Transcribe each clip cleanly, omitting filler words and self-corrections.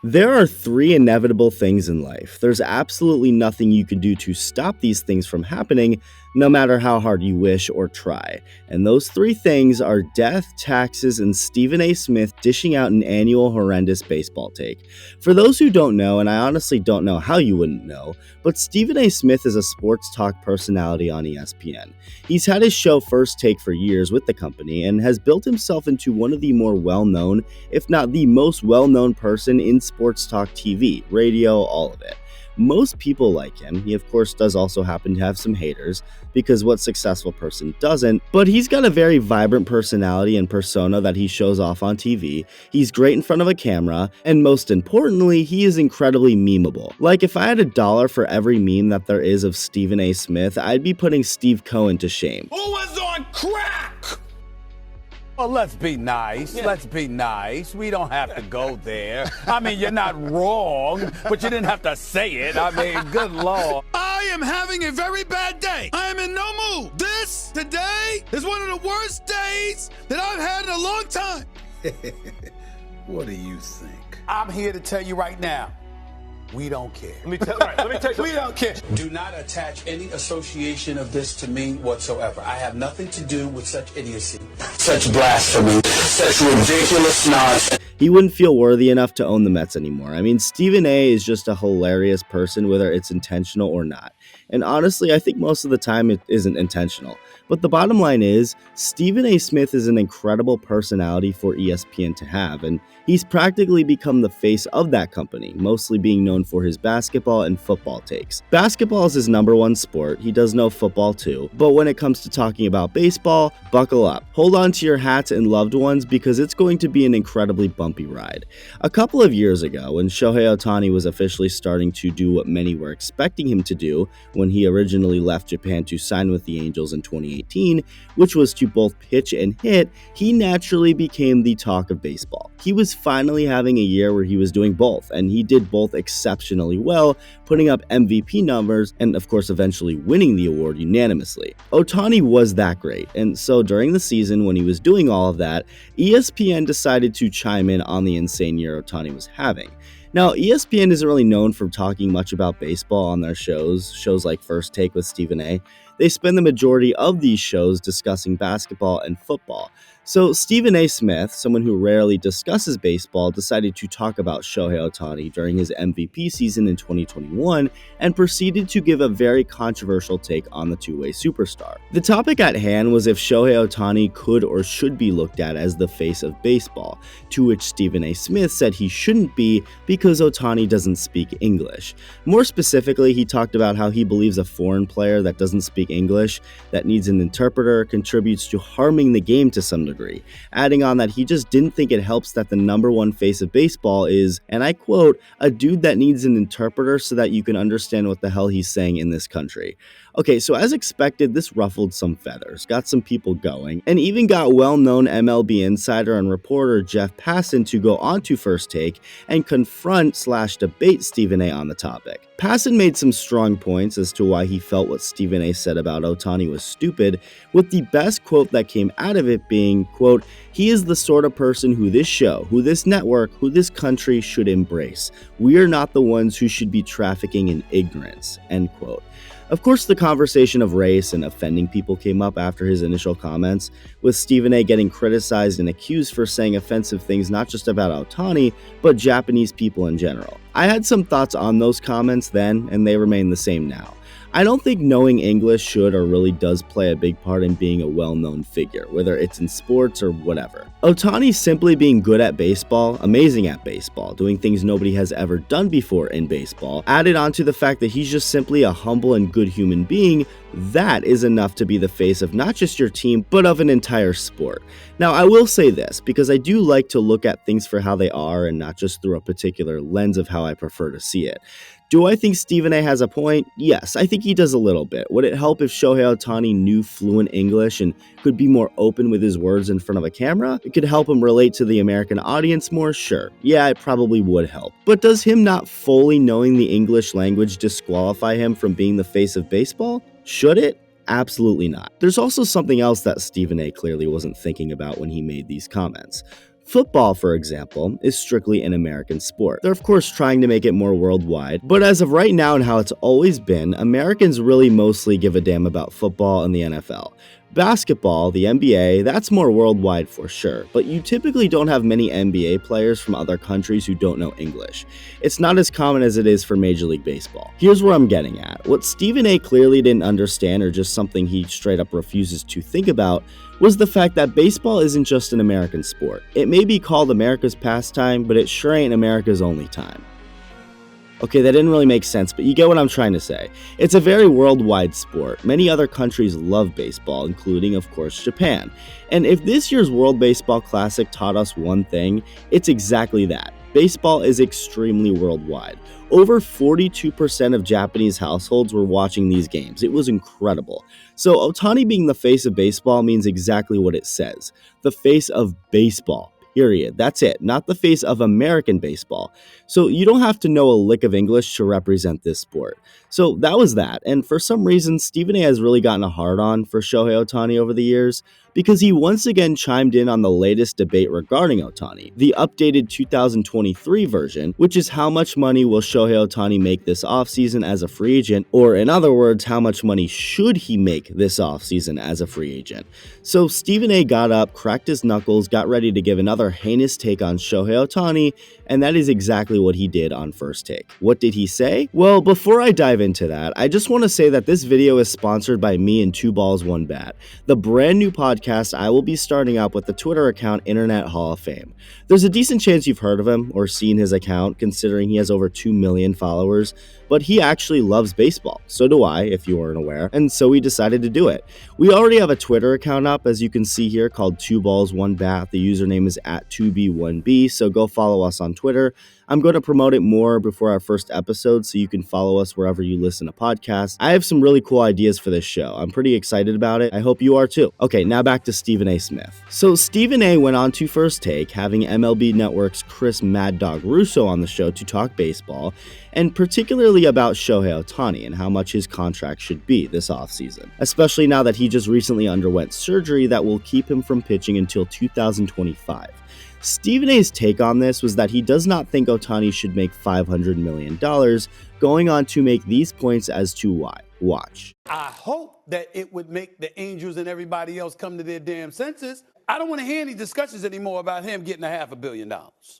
There are three inevitable things in life. There's absolutely nothing you can do to stop these things from happening, no matter how hard you wish or try. And those three things are death, taxes, and Stephen A. Smith dishing out an annual horrendous baseball take. For those who don't know, and I honestly don't know how you wouldn't know, but Stephen A. Smith is a sports talk personality on ESPN. He's had his show First Take for years with the company and has built himself into one of the more well-known, if not the most well-known person in sports talk TV, radio, all of it. Most people like him. He of course does also happen to have some haters, because what successful person doesn't, but he's got a very vibrant personality and persona that he shows off on TV. He's great in front of a camera, and most importantly, he is incredibly memeable. Like, if I had $1 for every meme that there is of Stephen A. Smith, I'd be putting Steve Cohen to shame. Who was on crack? Well, let's be nice. Let's be nice. We don't have to go there. I mean, you're not wrong, but you didn't have to say it. I mean, good Lord. I am having a very bad day. I am in no mood. This, today, is one of the worst days that I've had in a long time. What do you think? I'm here to tell you right now, we don't care. Let me tell you. We don't care. Do not attach any association of this to me whatsoever. I have nothing to do with such idiocy, such blasphemy, such ridiculous nonsense. He wouldn't feel worthy enough to own the Mets anymore. I mean, Stephen A. is just a hilarious person, whether it's intentional or not. And honestly, I think most of the time it isn't intentional. But the bottom line is, Stephen A. Smith is an incredible personality for ESPN to have, and he's practically become the face of that company, mostly being known for his basketball and football takes. Basketball is his number one sport. He does know football too. But when it comes to talking about baseball, buckle up. Hold on to your hats and loved ones, because it's going to be an incredibly bumpy ride. A couple of years ago, when Shohei Ohtani was officially starting to do what many were expecting him to do when he originally left Japan to sign with the Angels in 2018, which was to both pitch and hit, he naturally became the talk of baseball. He was finally having a year where he was doing both, and he did both exceptionally well, putting up MVP numbers and of course eventually winning the award unanimously. Ohtani was that great, and so during the season when he was doing all of that, ESPN decided to chime in on the insane year Ohtani was having. Now, ESPN isn't really known for talking much about baseball on their shows like First Take with Stephen A. They spend the majority of these shows discussing basketball and football. So Stephen A. Smith, someone who rarely discusses baseball, decided to talk about Shohei Ohtani during his MVP season in 2021 and proceeded to give a very controversial take on the two-way superstar. The topic at hand was if Shohei Ohtani could or should be looked at as the face of baseball, to which Stephen A. Smith said he shouldn't be because Ohtani doesn't speak English. More specifically, he talked about how he believes a foreign player that doesn't speak English, that needs an interpreter, contributes to harming the game to some degree, adding on that he just didn't think it helps that the number one face of baseball is, and I quote, a dude that needs an interpreter so that you can understand what the hell he's saying in this country. Okay, so as expected, this ruffled some feathers, got some people going, and even got well-known MLB insider and reporter Jeff Passan to go onto First Take and confront/debate Stephen A. on the topic. Passan made some strong points as to why he felt what Stephen A. said about Ohtani was stupid, with the best quote that came out of it being, quote, "He is the sort of person who this show, who this network, who this country should embrace. We are not the ones who should be trafficking in ignorance," end quote. Of course, the conversation of race and offending people came up after his initial comments, with Stephen A. getting criticized and accused for saying offensive things not just about Ohtani, but Japanese people in general. I had some thoughts on those comments then, and they remain the same now. I don't think knowing English should or really does play a big part in being a well-known figure, whether it's in sports or whatever. Ohtani simply being good at baseball, amazing at baseball, doing things nobody has ever done before in baseball, added on to the fact that he's just simply a humble and good human being, that is enough to be the face of not just your team, but of an entire sport. Now, I will say this, because I do like to look at things for how they are and not just through a particular lens of how I prefer to see it. Do I think Stephen A. has a point? Yes, I think he does a little bit. Would it help if Shohei Ohtani knew fluent English and could be more open with his words in front of a camera? It could help him relate to the American audience more? Sure. Yeah, it probably would help. But does him not fully knowing the English language disqualify him from being the face of baseball? Should it? Absolutely not. There's also something else that Stephen A. clearly wasn't thinking about when he made these comments. Football, for example, is strictly an American sport. They're of course trying to make it more worldwide, but as of right now and how it's always been, Americans really mostly give a damn about football and the NFL. Basketball, the NBA, that's more worldwide for sure, but you typically don't have many NBA players from other countries who don't know English. It's not as common as it is for Major League Baseball. Here's where I'm getting at. What Stephen A. clearly didn't understand, or just something he straight up refuses to think about, was the fact that baseball isn't just an American sport. It may be called America's pastime, but it sure ain't America's only time. Okay, that didn't really make sense, but you get what I'm trying to say. It's a very worldwide sport. Many other countries love baseball, including, of course, Japan. And if this year's World Baseball Classic taught us one thing, it's exactly that. Baseball is extremely worldwide. Over 42% of Japanese households were watching these games. It was incredible. So Ohtani being the face of baseball means exactly what it says. The face of baseball. Period. That's it. Not the face of American baseball. So you don't have to know a lick of English to represent this sport. So that was that. And for some reason, Stephen A. has really gotten a hard-on for Shohei Ohtani over the years, because he once again chimed in on the latest debate regarding Ohtani, the updated 2023 version, which is how much money will Shohei Ohtani make this offseason as a free agent, or in other words, how much money should he make this offseason as a free agent. So Stephen A. got up, cracked his knuckles, got ready to give another heinous take on Shohei Ohtani, and that is exactly what he did on First Take. What did he say? Well, before I dive into that, I just want to say that this video is sponsored by me and Two Balls One Bat, the brand new podcast I will be starting up with the Twitter account Internet Hall of Fame. There's a decent chance you've heard of him or seen his account, considering he has over 2 million followers, but he actually loves baseball. So do I, if you weren't aware, and so we decided to do it. We already have a Twitter account up, as you can see here, called Two Balls One Bat. The username is @2b1b, so go follow us on Twitter. I'm going to promote it more before our first episode, so you can follow us wherever you listen to podcasts. I have some really cool ideas for this show. I'm pretty excited about it. I hope you are too. Okay, now back to Stephen A. Smith. So Stephen A. went on to First Take, having MLB Network's Chris Mad Dog Russo on the show to talk baseball, and particularly about Shohei Ohtani and how much his contract should be this offseason, especially now that he just recently underwent surgery that will keep him from pitching until 2025. Stephen A.'s take on this was that he does not think Ohtani should make $500 million, going on to make these points as to why. Watch. I hope that it would make the Angels and everybody else come to their damn senses. I don't want to hear any discussions anymore about him getting $500 million.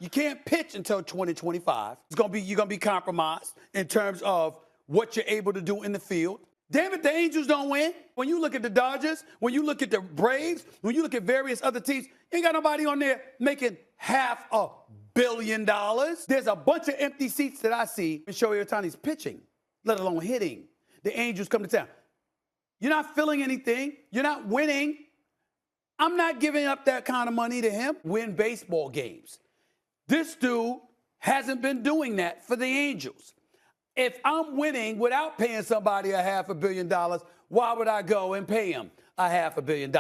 You can't pitch until 2025. You're gonna be compromised in terms of what you're able to do in the field. Damn it, the Angels don't win. When you look at the Dodgers, when you look at the Braves, when you look at various other teams, ain't got nobody on there making $500 million. There's a bunch of empty seats that I see in Shohei Ohtani's pitching, let alone hitting. The Angels come to town. You're not filling anything. You're not winning. I'm not giving up that kind of money to him. Win baseball games. This dude hasn't been doing that for the Angels. If I'm winning without paying somebody $500 million, why would I go and pay him $500 million?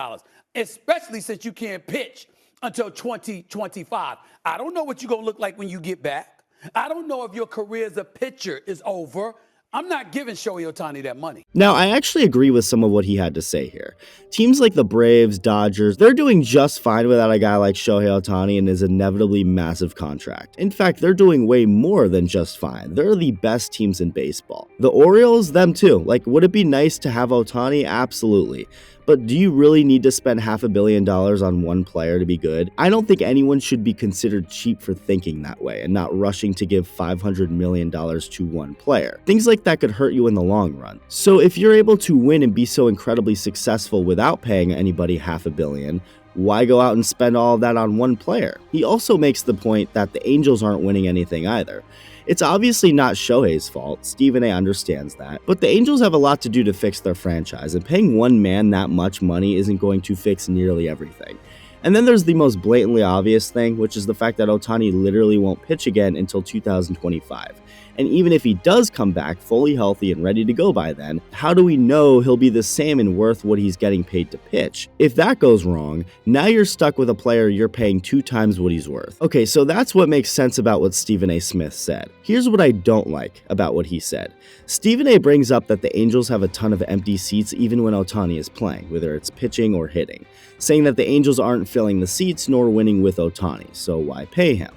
Especially since you can't pitch until 2025. I don't know what you're going to look like when you get back. I don't know if your career as a pitcher is over. I'm not giving Shohei Ohtani that money. Now, I actually agree with some of what he had to say here. Teams like the Braves, Dodgers, they're doing just fine without a guy like Shohei Ohtani and his inevitably massive contract. In fact, they're doing way more than just fine. They're the best teams in baseball. The Orioles, them too. Like, would it be nice to have Ohtani? Absolutely. But do you really need to spend $500 million on one player to be good? I don't think anyone should be considered cheap for thinking that way and not rushing to give $500 million to one player. Things like that could hurt you in the long run. So if you're able to win and be so incredibly successful without paying anybody $500 million, why go out and spend all of that on one player? He also makes the point that the Angels aren't winning anything either. It's obviously not Shohei's fault, Stephen A. understands that, but the Angels have a lot to do to fix their franchise, and paying one man that much money isn't going to fix nearly everything. And then there's the most blatantly obvious thing, which is the fact that Ohtani literally won't pitch again until 2025. And even if he does come back fully healthy and ready to go by then, how do we know he'll be the same and worth what he's getting paid to pitch? If that goes wrong, now you're stuck with a player you're paying 2 times what he's worth. Okay, so that's what makes sense about what Stephen A. Smith said. Here's what I don't like about what he said. Stephen A. brings up that the Angels have a ton of empty seats even when Ohtani is playing, whether it's pitching or hitting, saying that the Angels aren't aren't filling the seats nor winning with Ohtani, so why pay him?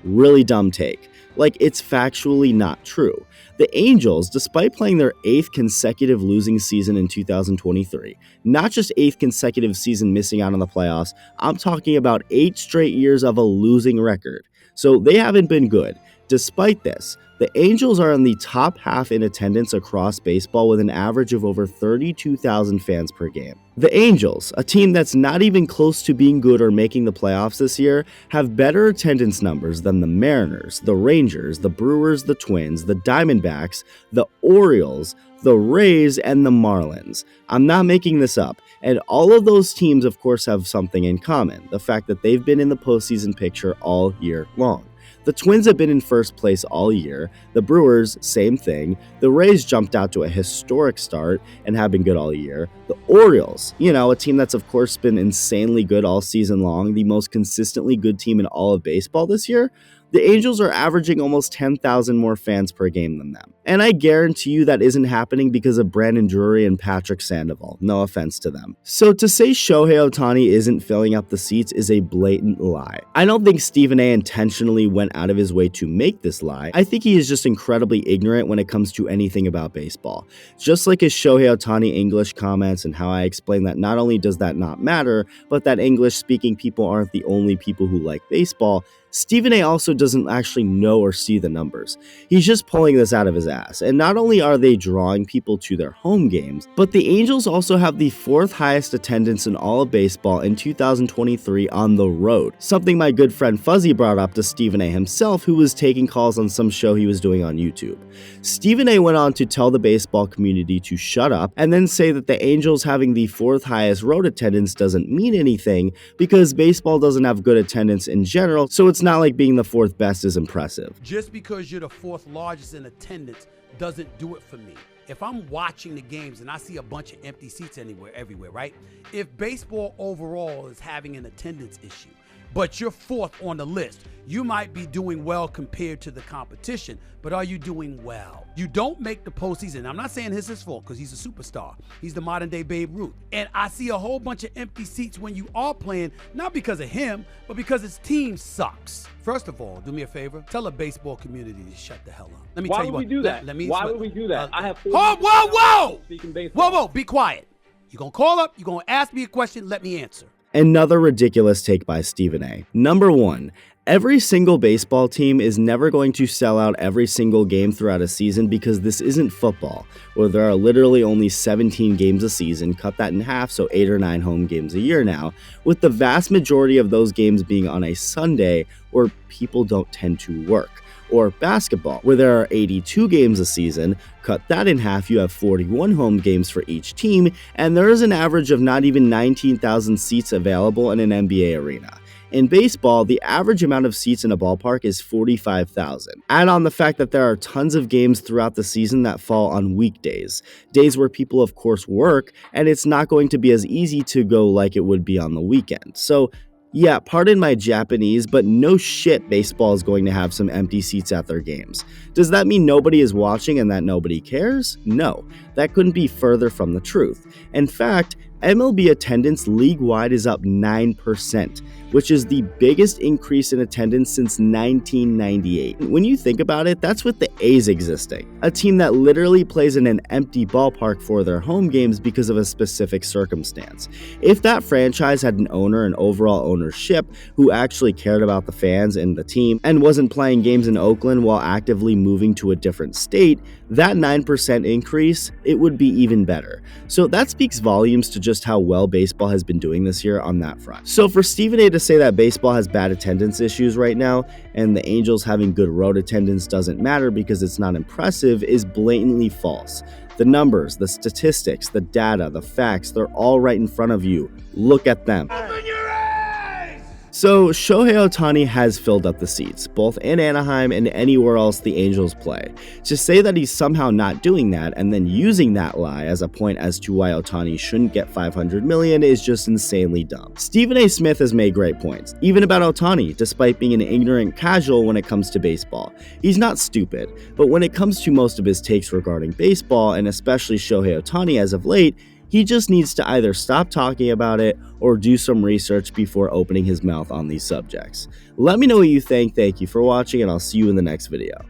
Really dumb take. Like, it's factually not true. The Angels, despite playing their 8th consecutive losing season in 2023, not just 8th consecutive season missing out on the playoffs, I'm talking about 8 straight years of a losing record. So they haven't been good. Despite this, the Angels are in the top half in attendance across baseball with an average of over 32,000 fans per game. The Angels, a team that's not even close to being good or making the playoffs this year, have better attendance numbers than the Mariners, the Rangers, the Brewers, the Twins, the Diamondbacks, the Orioles, the Rays, and the Marlins. I'm not making this up. And all of those teams, of course, have something in common: the fact that they've been in the postseason picture all year long. The Twins have been in first place all year. The Brewers, same thing. The Rays jumped out to a historic start and have been good all year. The Orioles, a team that's of course been insanely good all season long, the most consistently good team in all of baseball this year. The Angels are averaging almost 10,000 more fans per game than them. And I guarantee you that isn't happening because of Brandon Drury and Patrick Sandoval. No offense to them. So to say Shohei Ohtani isn't filling up the seats is a blatant lie. I don't think Stephen A. intentionally went out of his way to make this lie. I think he is just incredibly ignorant when it comes to anything about baseball. Just like his Shohei Ohtani English comments and how I explain that not only does that not matter, but that English-speaking people aren't the only people who like baseball, Stephen A. also doesn't actually know or see the numbers. He's just pulling this out of his ass. And not only are they drawing people to their home games, but the Angels also have the 4th highest attendance in all of baseball in 2023 on the road. Something my good friend Fuzzy brought up to Stephen A. himself, who was taking calls on some show he was doing on YouTube. Stephen A. went on to tell the baseball community to shut up and then say that the Angels having the 4th highest road attendance doesn't mean anything because baseball doesn't have good attendance in general, so it's not like being the 4th best is impressive. Just because you're the 4th largest in attendance doesn't do it for me. If I'm watching the games and I see a bunch of empty seats everywhere, right? If baseball overall is having an attendance issue, but you're 4th on the list, you might be doing well compared to the competition, but are you doing well? You don't make the postseason. I'm not saying it's his fault because he's a superstar. He's the modern day Babe Ruth. And I see a whole bunch of empty seats when you are playing, not because of him, but because his team sucks. First of all, do me a favor. Tell the baseball community to shut the hell up. Let me tell you Why would we do that? Why would we do that? I have whoa! Speaking baseball. Whoa, be quiet. You're going to call up, you're going to ask me a question, let me answer. Another ridiculous take by Stephen A. Number 1, every single baseball team is never going to sell out every single game throughout a season because this isn't football, where there are literally only 17 games a season, cut that in half, so 8 or 9 home games a year now, with the vast majority of those games being on a Sunday where people don't tend to work. Or basketball, where there are 82 games a season, cut that in half, you have 41 home games for each team, and there is an average of not even 19,000 seats available in an NBA arena. In baseball, the average amount of seats in a ballpark is 45,000. Add on the fact that there are tons of games throughout the season that fall on weekdays, days where people of course work, and it's not going to be as easy to go like it would be on the weekend. So yeah, pardon my Japanese, but no shit baseball is going to have some empty seats at their games. Does that mean nobody is watching and that nobody cares? No, that couldn't be further from the truth. In fact, MLB attendance league-wide is up 9%, which is the biggest increase in attendance since 1998. When you think about it, that's with the A's existing, a team that literally plays in an empty ballpark for their home games because of a specific circumstance. If that franchise had an owner and overall ownership who actually cared about the fans and the team and wasn't playing games in Oakland while actively moving to a different state, that 9% increase, it would be even better. So that speaks volumes to just how well baseball has been doing this year on that front. So for Stephen A. to say that baseball has bad attendance issues right now and the Angels having good road attendance doesn't matter because it's not impressive is blatantly false. The numbers, the statistics, the data, the facts, they're all right in front of you. Look at them. Open your eyes! So Shohei Ohtani has filled up the seats, both in Anaheim and anywhere else the Angels play. To say that he's somehow not doing that and then using that lie as a point as to why Ohtani shouldn't get $500 million is just insanely dumb. Stephen A. Smith has made great points, even about Ohtani, despite being an ignorant casual when it comes to baseball. He's not stupid, but when it comes to most of his takes regarding baseball, and especially Shohei Ohtani as of late, He just needs to either stop talking about it or do some research before opening his mouth on these subjects. Let me know what you think. Thank you for watching, and I'll see you in the next video.